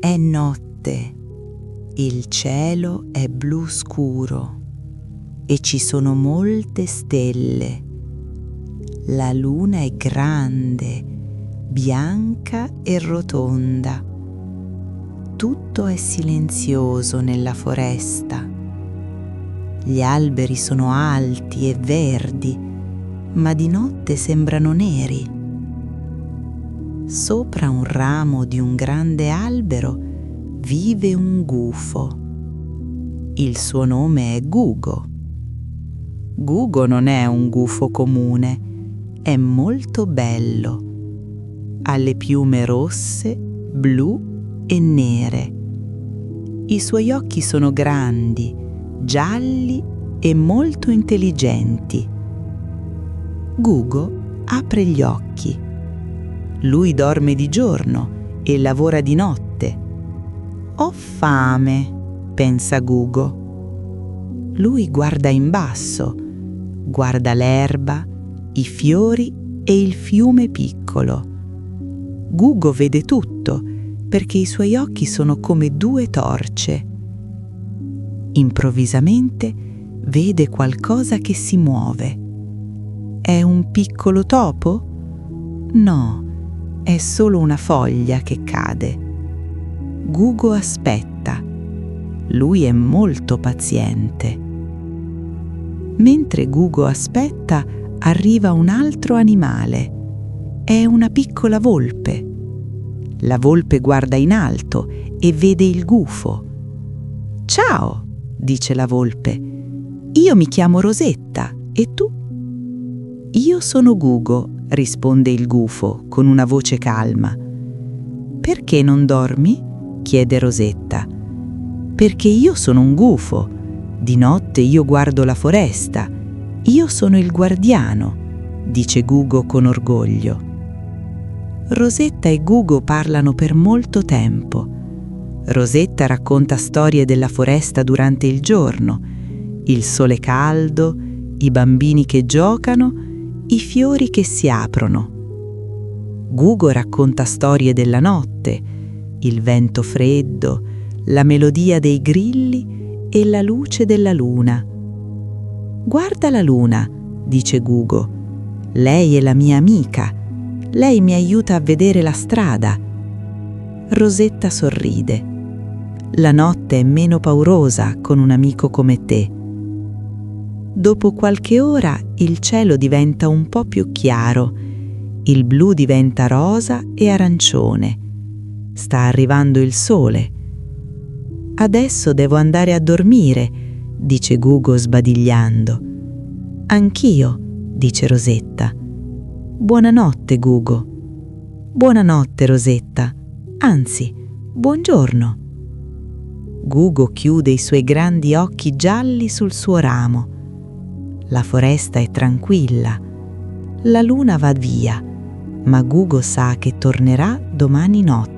È notte, il cielo è blu scuro e ci sono molte stelle. La luna è grande, bianca e rotonda. Tutto è silenzioso nella foresta. Gli alberi sono alti e verdi, ma di notte sembrano neri. Sopra un ramo di un grande albero vive un gufo. Il suo nome è Gugo. Gugo non è un gufo comune, è molto bello. Ha le piume rosse, blu e nere. I suoi occhi sono grandi, gialli e molto intelligenti. Gugo apre gli occhi. Lui dorme di giorno e lavora di notte. Ho fame, pensa Gugo. Lui guarda in basso, guarda l'erba, i fiori e il fiume piccolo. Gugo vede tutto perché i suoi occhi sono come due torce. Improvvisamente vede qualcosa che si muove. È un piccolo topo? No, è solo una foglia che cade. Gugo aspetta. Lui è molto paziente. Mentre Gugo aspetta, arriva un altro animale. È una piccola volpe. La volpe guarda in alto e vede il gufo. Ciao, dice la volpe. Io mi chiamo Rosetta, e tu? Io sono Gugo, risponde il gufo con una voce calma. Perché non dormi? Chiede Rosetta. Perché io sono un gufo. Di notte io guardo la foresta. Io sono il guardiano, dice Gugo con orgoglio. Rosetta e Gugo parlano per molto tempo. Rosetta racconta storie della foresta durante il giorno, il sole caldo, i bambini che giocano, i fiori che si aprono. Gugo racconta storie della notte, il vento freddo, la melodia dei grilli e la luce della luna. Guarda la luna, dice Gugo. Lei è la mia amica. Lei mi aiuta a vedere la strada. Rosetta sorride. La notte è meno paurosa con un amico come te. Dopo qualche ora il cielo diventa un po' più chiaro, il blu diventa rosa e arancione. Sta arrivando il sole. Adesso devo andare a dormire, dice Gugo sbadigliando. Anch'io, dice Rosetta. Buonanotte, Gugo. Buonanotte, Rosetta. Anzi, buongiorno. Gugo chiude i suoi grandi occhi gialli sul suo ramo. La foresta è tranquilla. La luna va via, ma Gugo sa che tornerà domani notte.